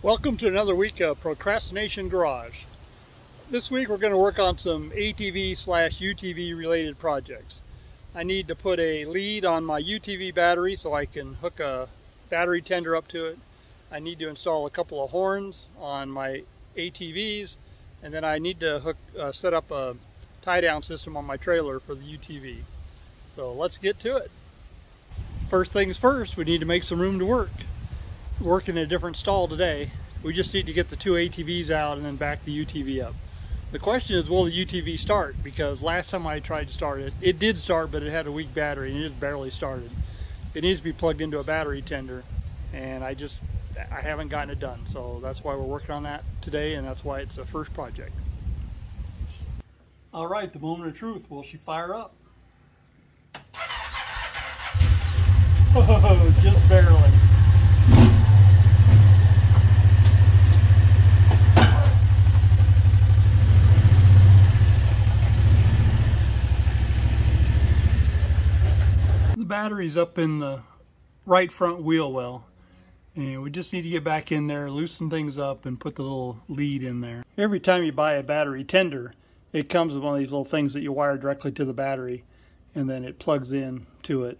Welcome to another week of Procrastination Garage. This week we're going to work on some ATV/UTV related projects. I need to put a lead on my UTV battery so I can hook a battery tender up to it. I need to install a couple of horns on my ATVs, and then I need to set up a tie-down system on my trailer for the UTV. So let's get to it. First things first, we need to make some room to work. Working in a different stall today. We just need to get the two ATVs out and then back the UTV up. The question is, will the UTV start? Because last time I tried to start it, it did start, but it had a weak battery and it just barely started. It needs to be plugged into a battery tender, and I haven't gotten it done. So that's why we're working on that today, and that's why it's the first project. All right, the moment of truth. Will she fire up? Oh, just barely. The battery's up in the right front wheel well, and we just need to get back in there, loosen things up, and put the little lead in there. Every time you buy a battery tender, it comes with one of these little things that you wire directly to the battery, and then it plugs in to it.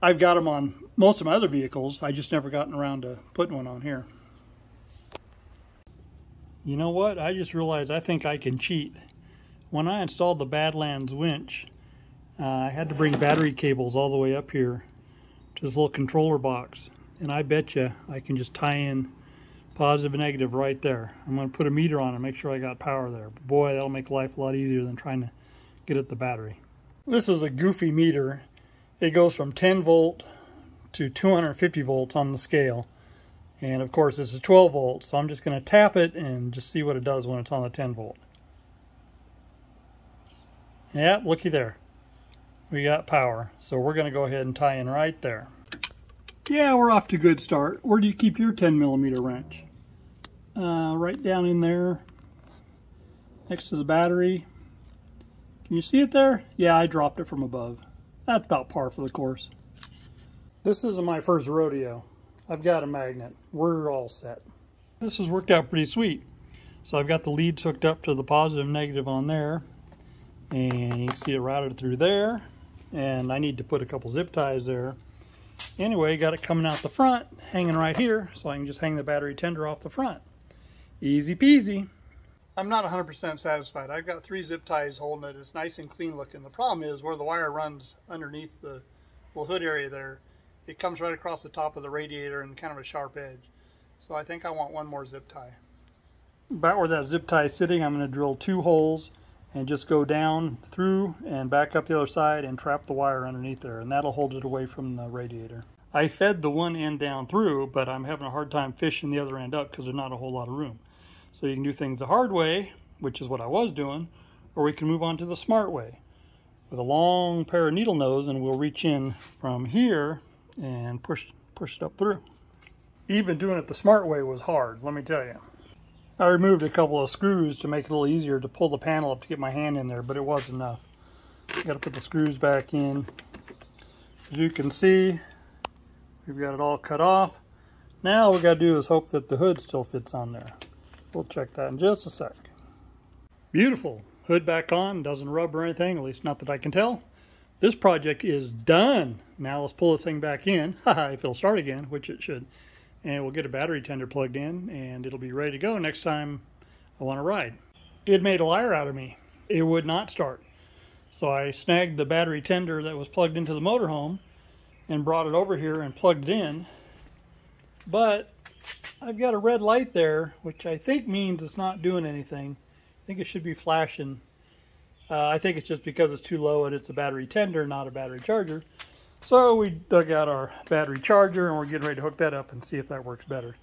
I've got them on most of my other vehicles. I just never gotten around to putting one on here. You know what? I just realized I think I can cheat. When I installed the Badlands winch, I had to bring battery cables all the way up here to this little controller box. And I bet you I can just tie in positive and negative right there. I'm going to put a meter on it and make sure I got power there. But boy, that'll make life a lot easier than trying to get at the battery. This is a goofy meter. It goes from 10 volt to 250 volts on the scale. And of course it's a 12 volt, so I'm just going to tap it and just see what it does when it's on the 10 volt. Yep, looky there. We got power, so we're going to go ahead and tie in right there. Yeah, we're off to a good start. Where do you keep your 10mm wrench? Right down in there, next to the battery. Can you see it there? Yeah, I dropped it from above. That's about par for the course. This isn't my first rodeo. I've got a magnet. We're all set. This has worked out pretty sweet. So I've got the leads hooked up to the positive and negative on there. And you can see it routed through there. And I need to put a couple zip ties there. Anyway, got it coming out the front, hanging right here, so I can just hang the battery tender off the front. Easy peasy. I'm not 100% satisfied. I've got 3 zip ties holding it. It's nice and clean looking. The problem is where the wire runs underneath the little hood area there, it comes right across the top of the radiator and kind of a sharp edge. So I think I want one more zip tie. About where that zip tie is sitting, I'm going to drill 2 holes and just go down through and back up the other side and trap the wire underneath there, and that'll hold it away from the radiator. I fed the one end down through, but I'm having a hard time fishing the other end up because there's not a whole lot of room. So you can do things the hard way, which is what I was doing, or we can move on to the smart way with a long pair of needle nose, and we'll reach in from here and push it up through. Even doing it the smart way was hard, let me tell you. I removed a couple of screws to make it a little easier to pull the panel up to get my hand in there, but it wasn't enough. Got to put the screws back in. As you can see, we've got it all cut off. Now all we got to do is hope that the hood still fits on there. We'll check that in just a sec. Beautiful. Hood back on, doesn't rub or anything, at least not that I can tell. This project is done. Now let's pull the thing back in, if it'll start again, which it should. And we'll get a battery tender plugged in, and it'll be ready to go next time I want to ride. It made a liar out of me. It would not start. So I snagged the battery tender that was plugged into the motorhome and brought it over here and plugged it in. But I've got a red light there, which I think means it's not doing anything. I think it should be flashing. I think it's just because it's too low and it's a battery tender, not a battery charger. So we dug out our battery charger and we're getting ready to hook that up and see if that works better.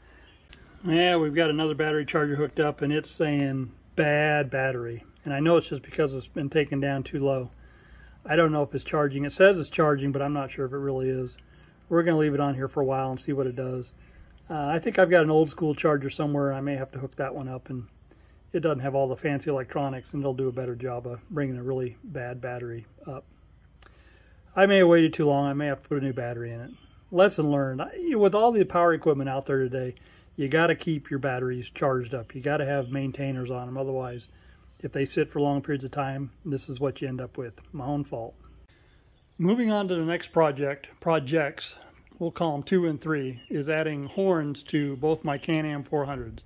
Yeah, we've got another battery charger hooked up and it's saying bad battery. And I know it's just because it's been taken down too low. I don't know if it's charging. It says it's charging, but I'm not sure if it really is. We're going to leave it on here for a while and see what it does. I think I've got an old school charger somewhere. I may have to hook that one up, and it doesn't have all the fancy electronics, and it'll do a better job of bringing a really bad battery up. I may have waited too long. I may have to put a new battery in it. lesson learned. With all the power equipment out there today, you got to keep your batteries charged up. You got to have maintainers on them. Otherwise, if they sit for long periods of time, this is what you end up with. My own fault. Moving on to the next projects, we'll call them 2 and 3, is adding horns to both my Can-Am 400s.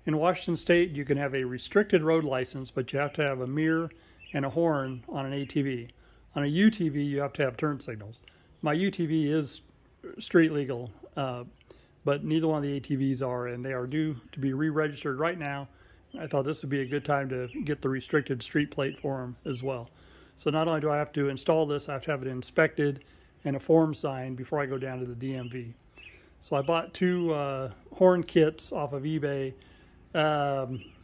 In Washington State, you can have a restricted road license, but you have to have a mirror and a horn on an ATV. On a UTV, you have to have turn signals. My UTV is street legal, but neither one of the ATVs are, and they are due to be re-registered right now. I thought this would be a good time to get the restricted street plate for them as well. So not only do I have to install this, I have to have it inspected and a form signed before I go down to the DMV. So I bought 2 horn kits off of eBay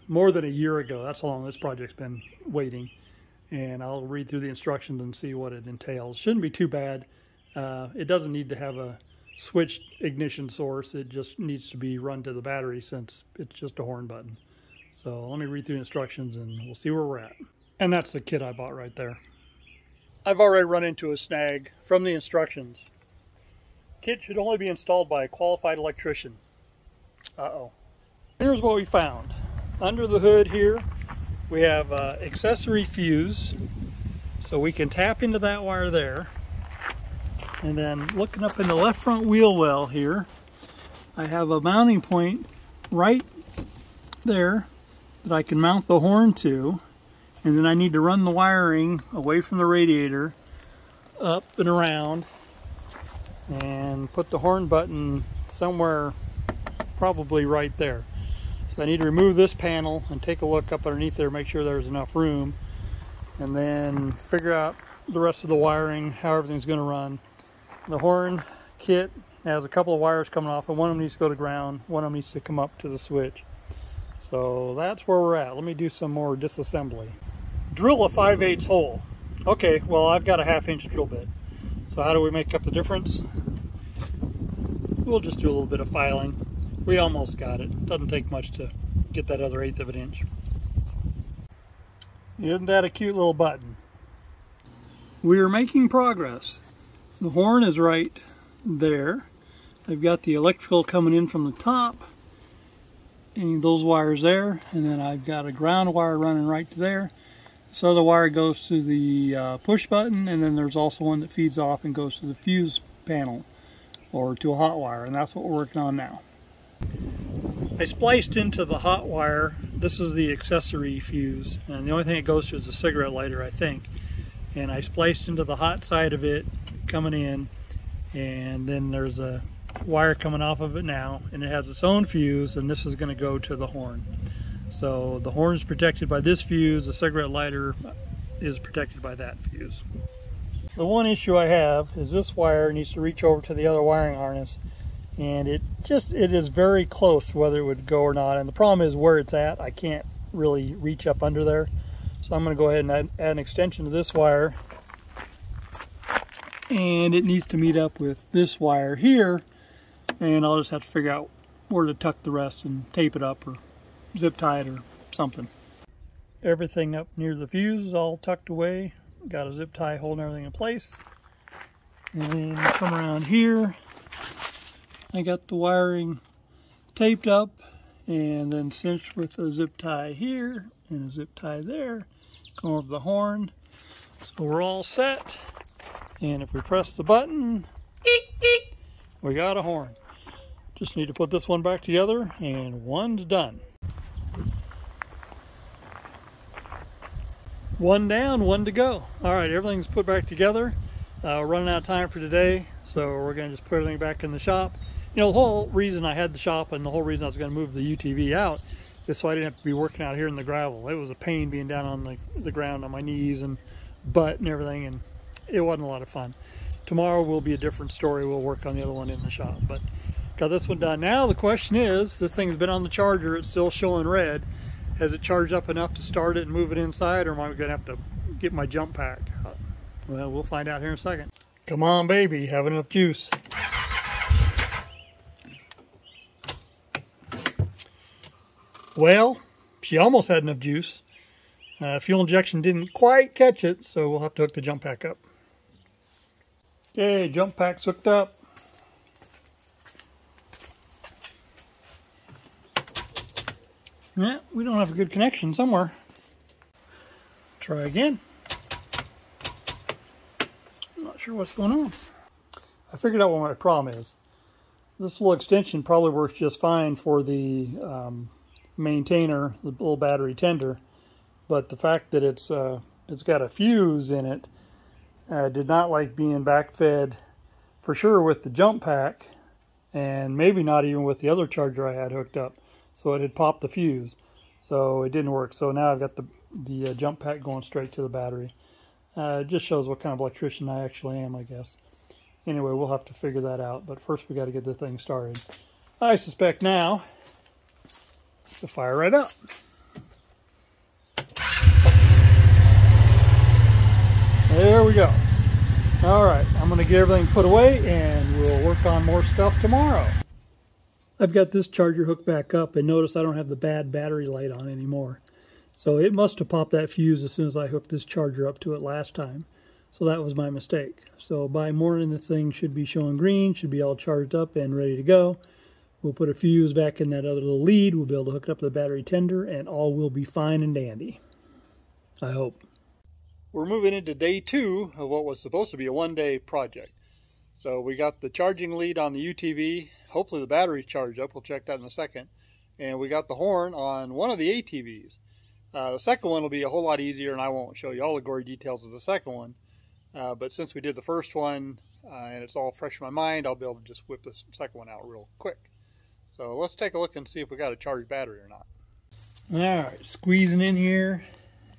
more than a year ago. That's how long this project's been waiting. And I'll read through the instructions and see what it entails. Shouldn't be too bad. It doesn't need to have a switched ignition source. It just needs to be run to the battery since it's just a horn button. So let me read through the instructions and we'll see where we're at. And that's the kit I bought right there. I've already run into a snag from the instructions. Kit should only be installed by a qualified electrician. Uh-oh. Here's what we found. Under the hood here, we have an accessory fuse. So we can tap into that wire there. And then looking up in the left front wheel well here, I have a mounting point right there that I can mount the horn to. And then I need to run the wiring away from the radiator up and around and put the horn button somewhere probably right there. So I need to remove this panel and take a look up underneath there, make sure there's enough room, and then figure out the rest of the wiring, how everything's going to run. The horn kit has a couple of wires coming off, and one of them needs to go to ground, one of them needs to come up to the switch. So that's where we're at. Let me do some more disassembly. Drill a 5/8 hole. Okay, well I've got a 1/2 inch drill bit. So how do we make up the difference? We'll just do a little bit of filing. We almost got it. Doesn't take much to get that other 1/8 of an inch. Isn't that a cute little button? We are making progress. The horn is right there. I've got the electrical coming in from the top, and those wires there, and then I've got a ground wire running right to there. So the wire goes to the push button, and then there's also one that feeds off and goes to the fuse panel or to a hot wire, and that's what we're working on now. I spliced into the hot wire. This is the accessory fuse, and the only thing it goes to is a cigarette lighter, I think. And I spliced into the hot side of it coming in, and then there's a wire coming off of it now, and it has its own fuse, and this is going to go to the horn. So the horn is protected by this fuse, the cigarette lighter is protected by that fuse. The one issue I have is this wire needs to reach over to the other wiring harness, and it is very close to whether it would go or not. And the problem is where it's at, I can't really reach up under there. So I'm going to go ahead and add an extension to this wire, and it needs to meet up with this wire here, and I'll just have to figure out where to tuck the rest and tape it up or zip tie it or something. Everything up near the fuse is all tucked away. Got a zip tie holding everything in place. And then come around here. I got the wiring taped up and then cinched with a zip tie here and a zip tie there. Come over the horn. So we're all set. And if we press the button, we got a horn. Just need to put this one back together and one's done. One down, one to go. All right, everything's put back together. We're running out of time for today, so we're going to just put everything back in the shop. You know, the whole reason I had the shop and the whole reason I was going to move the UTV out is so I didn't have to be working out here in the gravel. It was a pain being down on the ground on my knees and butt and everything, and it wasn't a lot of fun. Tomorrow will be a different story. We'll work on the other one in the shop, but got this one done. Now the question is, this thing's been on the charger. It's still showing red. Has it charged up enough to start it and move it inside, or am I going to have to get my jump pack? Well, we'll find out here in a second. Come on, baby, have enough juice. Well, she almost had enough juice. Fuel injection didn't quite catch it, so we'll have to hook the jump pack up. Okay, jump pack's hooked up. Yeah, we don't have a good connection somewhere. Try again. I'm not sure what's going on. I figured out what my problem is. This little extension probably works just fine for the maintainer, the little battery tender, but the fact that it's got a fuse in it did not like being backfed for sure with the jump pack, and maybe not even with the other charger I had hooked up. So it had popped the fuse, so it didn't work. So now I've got the jump pack going straight to the battery. It just shows what kind of electrician I actually am, I guess. Anyway, we'll have to figure that out, but first we got to get the thing started. I suspect now to fire right up. There we go. All right, I'm going to get everything put away and we'll work on more stuff tomorrow. I've got this charger hooked back up, and notice I don't have the bad battery light on anymore. So it must have popped that fuse as soon as I hooked this charger up to it last time. So that was my mistake. So by morning the thing should be showing green, should be all charged up and ready to go. We'll put a fuse back in that other little lead. We'll be able to hook it up to the battery tender and all will be fine and dandy. I hope. We're moving into day 2 of what was supposed to be a one-day project. So we got the charging lead on the UTV. Hopefully the battery's charged up. We'll check that in a second. And we got the horn on one of the ATVs. The second one will be a whole lot easier, and I won't show you all the gory details of the second one. But since we did the first one, and it's all fresh in my mind, I'll be able to just whip this second one out real quick. So let's take a look and see if we got a charged battery or not. Alright, squeezing in here.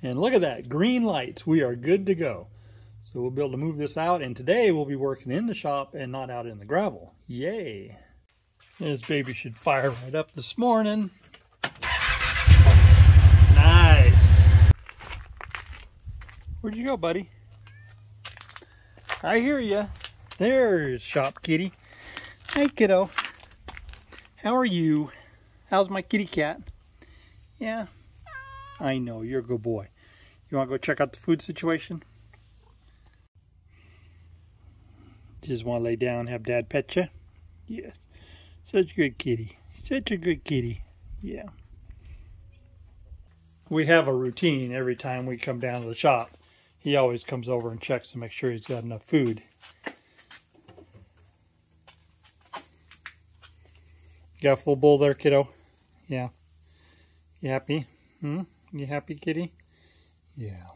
And look at that, green lights. We are good to go. So we'll be able to move this out, and today we'll be working in the shop and not out in the gravel. Yay! This baby should fire right up this morning. Nice! Where'd you go, buddy? I hear ya. There's Shop Kitty. Hey, kiddo. How are you? How's my kitty cat? Yeah? I know, you're a good boy. You want to go check out the food situation? Just want to lay down and have Dad pet you? Yes. Such a good kitty. Such a good kitty. Yeah. We have a routine every time we come down to the shop. He always comes over and checks to make sure he's got enough food. You got a full bowl there, kiddo? Yeah. You happy? You happy, kitty? Yeah.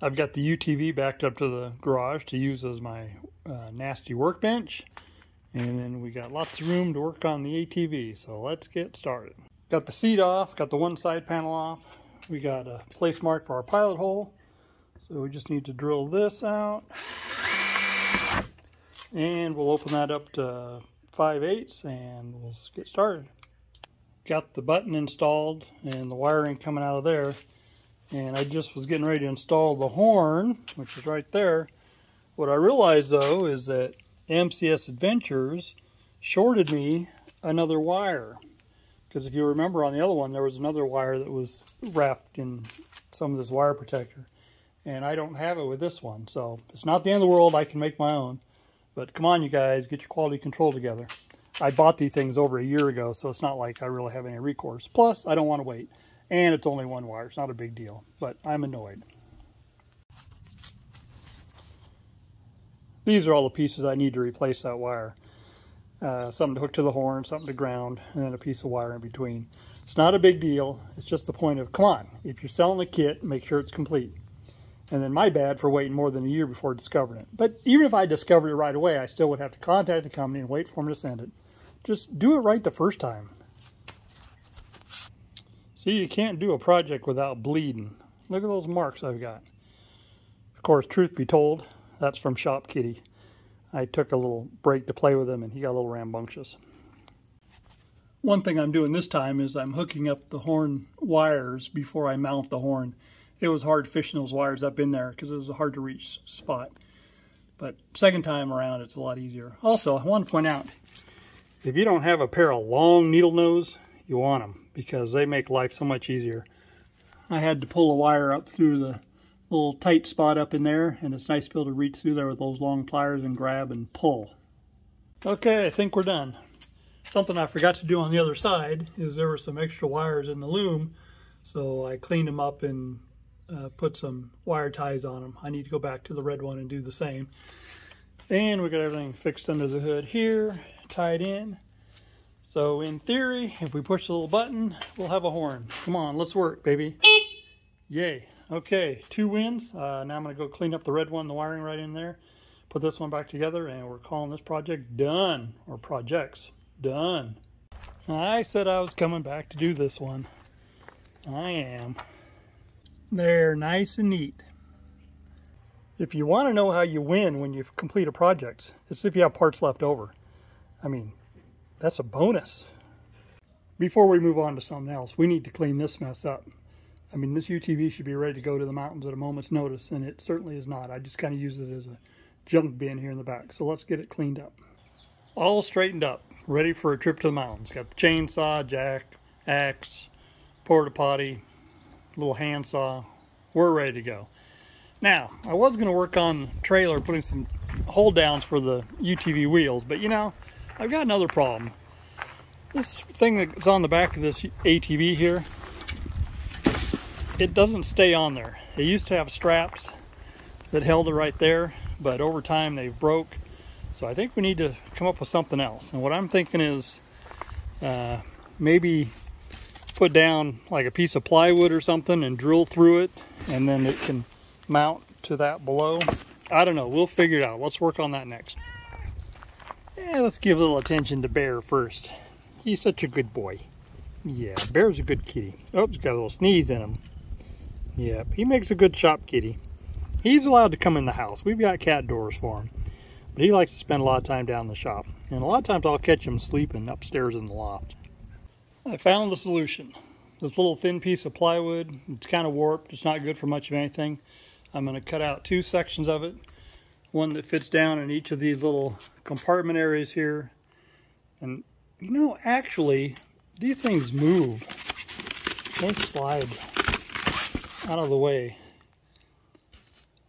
I've got the UTV backed up to the garage to use as my nasty workbench. And then we got lots of room to work on the ATV. So let's get started. Got the seat off, got the one side panel off. We got a place mark for our pilot hole. So we just need to drill this out. And we'll open that up to 5/8 and we'll get started. Got the button installed and the wiring coming out of there. And I just was getting ready to install the horn, which is right there. What I realized though is that MCS Adventures shorted me another wire. Because if you remember on the other one, there was another wire that was wrapped in some of this wire protector. And I don't have it with this one. So it's not the end of the world. I can make my own. But come on, you guys, get your quality control together. I bought these things over a year ago, so it's not like I really have any recourse. Plus, I don't want to wait. And it's only one wire. It's not a big deal. But I'm annoyed. These are all the pieces I need to replace that wire. Something to hook to the horn, something to ground, and then a piece of wire in between. It's not a big deal. It's just the point of, come on, if you're selling a kit, make sure it's complete. And then my bad for waiting more than a year before discovering it. But even if I discovered it right away, I still would have to contact the company and wait for them to send it. Just do it right the first time. See, you can't do a project without bleeding. Look at those marks I've got. Of course, truth be told, that's from Shop Kitty. I took a little break to play with him and he got a little rambunctious. One thing I'm doing this time is I'm hooking up the horn wires before I mount the horn. It was hard fishing those wires up in there because it was a hard to reach spot. But second time around it's a lot easier. Also, I want to point out, if you don't have a pair of long needle nose, you want them because they make life so much easier. I had to pull a wire up through the little tight spot up in there, and it's nice to be able to reach through there with those long pliers and grab and pull. Okay, I think we're done. Something I forgot to do on the other side is there were some extra wires in the loom, so I cleaned them up and put some wire ties on them. I need to go back to the red one and do the same. And we got everything fixed under the hood here, tied in. So in theory, if we push the little button, we'll have a horn. Come on, let's work, baby. Yay. Okay, 2 wins. Now I'm going to go clean up the red one, the wiring right in there. Put this one back together, and we're calling this project done, or projects done. I said I was coming back to do this one. I am. They're nice and neat. If you want to know how you win when you complete a project, it's if you have parts left over. I mean, that's a bonus. Before we move on to something else, we need to clean this mess up. I mean, this UTV should be ready to go to the mountains at a moment's notice, and it certainly is not. I just kind of use it as a junk bin here in the back. So let's get it cleaned up. All straightened up, ready for a trip to the mountains. Got the chainsaw, jack, axe, porta potty, little handsaw. We're ready to go. Now, I was going to work on the trailer, putting some hold downs for the UTV wheels, but you know, I've got another problem. This thing that's on the back of this ATV here, it doesn't stay on there. It used to have straps that held it right there, but over time they've broke. So I think we need to come up with something else. And what I'm thinking is maybe put down like a piece of plywood or something and drill through it, and then it can mount to that below. I don't know, we'll figure it out. Let's work on that next. Yeah, let's give a little attention to Bear first. He's such a good boy. Yeah, Bear's a good kitty. Oh, he's got a little sneeze in him. Yep, he makes a good shop kitty. He's allowed to come in the house. We've got cat doors for him. But he likes to spend a lot of time down in the shop. And a lot of times I'll catch him sleeping upstairs in the loft. I found the solution. This little thin piece of plywood, it's kind of warped. It's not good for much of anything. I'm going to cut out 2 sections of it. One that fits down in each of these little compartment areas here. And you know, actually, these things move. They slide out of the way.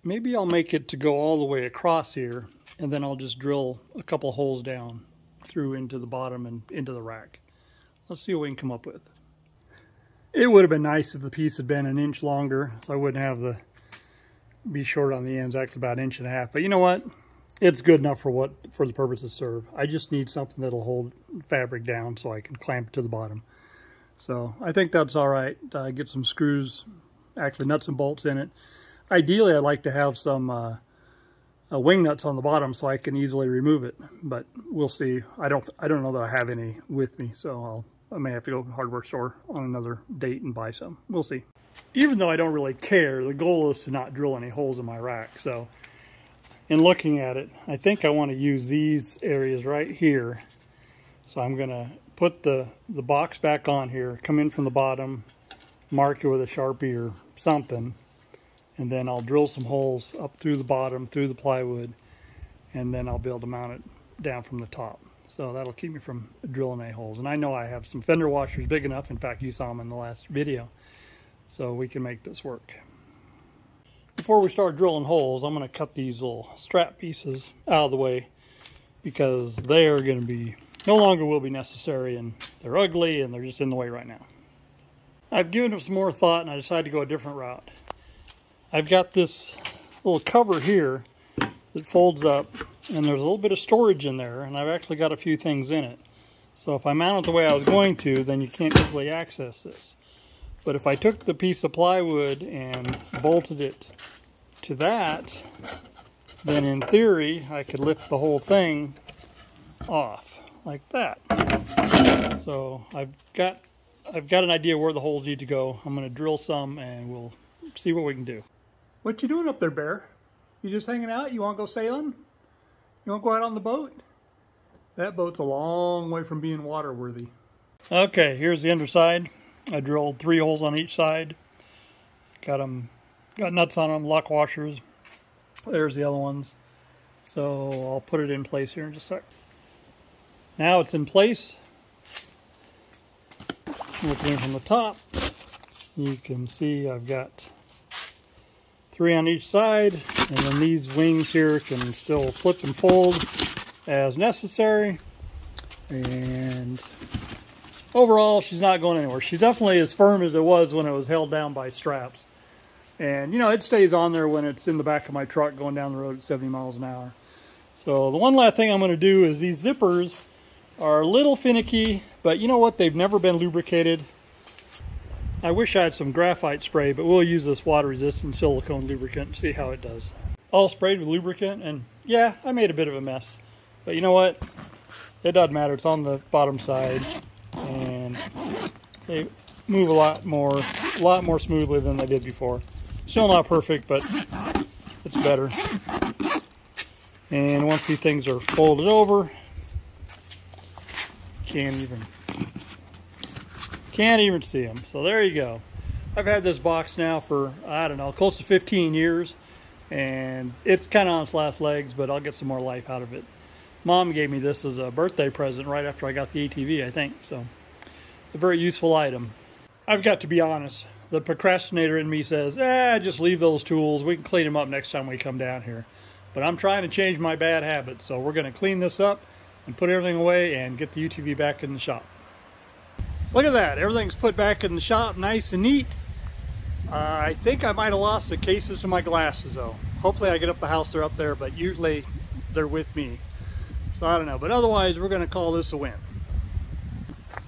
Maybe I'll make it to go all the way across here, and then I'll just drill a couple holes down through into the bottom and into the rack. Let's see what we can come up with. It would have been nice if the piece had been 1 inch longer, so I wouldn't have the be short on the ends, actually about 1.5 inches. But you know what? It's good enough for the purpose it serves. I just need something that'll hold fabric down so I can clamp it to the bottom. So I think that's all right. Get some screws, actually nuts and bolts in it. Ideally, I'd like to have some wing nuts on the bottom so I can easily remove it. But we'll see. I don't know that I have any with me, so I may have to go to the hardware store on another date and buy some. We'll see. Even though I don't really care, the goal is to not drill any holes in my rack. So in looking at it, I think I want to use these areas right here. So I'm going to put the box back on here, come in from the bottom, mark it with a Sharpie or something, and then I'll drill some holes up through the bottom, through the plywood, and then I'll be able to mount it down from the top. So that'll keep me from drilling any holes. And I know I have some fender washers big enough. In fact, you saw them in the last video. So we can make this work. Before we start drilling holes, I'm going to cut these little strap pieces out of the way because they are going to be, no longer will be necessary, and they're ugly and they're just in the way right now. I've given it some more thought and I decided to go a different route. I've got this little cover here that folds up, and there's a little bit of storage in there, and I've actually got a few things in it. So if I mount it the way I was going to, then you can't easily access this. But if I took the piece of plywood and bolted it to that, then in theory I could lift the whole thing off like that. So I've got an idea where the holes need to go. I'm going to drill some and we'll see what we can do. What you doing up there, Bear? You just hanging out? You want to go sailing? You want to go out on the boat? That boat's a long way from being water-worthy. Okay, here's the underside. I drilled 3 holes on each side. Got nuts on them, lock washers. There's the other ones. So I'll put it in place here in just a sec. Now it's in place. Looking from the top, you can see I've got 3 on each side, and then these wings here can still flip and fold as necessary. And overall, she's not going anywhere. She's definitely as firm as it was when it was held down by straps. And, you know, it stays on there when it's in the back of my truck going down the road at 70 miles an hour. So the one last thing I'm going to do is these zippers are a little finicky, but you know what? They've never been lubricated. I wish I had some graphite spray, but we'll use this water-resistant silicone lubricant and see how it does. All sprayed with lubricant, and yeah, I made a bit of a mess. But you know what? It doesn't matter. It's on the bottom side, and they move a lot more smoothly than they did before. Still not perfect, but it's better. And once these things are folded over, can't even see them. So there you go. I've had this box now for, I don't know, close to 15 years, and it's kind of on its last legs, but I'll get some more life out of it. Mom gave me this as a birthday present right after I got the ATV, I think. So a very useful item. I've got to be honest. The procrastinator in me says, just leave those tools. We can clean them up next time we come down here. But I'm trying to change my bad habits, so we're going to clean this up and put everything away and get the UTV back in the shop. Look at that. Everything's put back in the shop nice and neat. I think I might have lost the cases to my glasses, though. Hopefully I get up the house, they're up there, but usually they're with me. So I don't know. But otherwise, we're going to call this a win.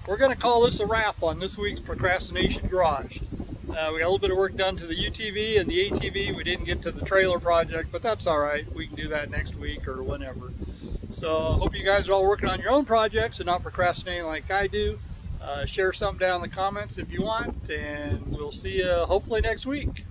We're going to call this a wrap on this week's Procrastination Garage. We got a little bit of work done to the UTV and the ATV. We didn't get to the trailer project, but that's all right. We can do that next week or whenever. So I hope you guys are all working on your own projects and not procrastinating like I do. Share something down in the comments if you want, and we'll see you hopefully next week.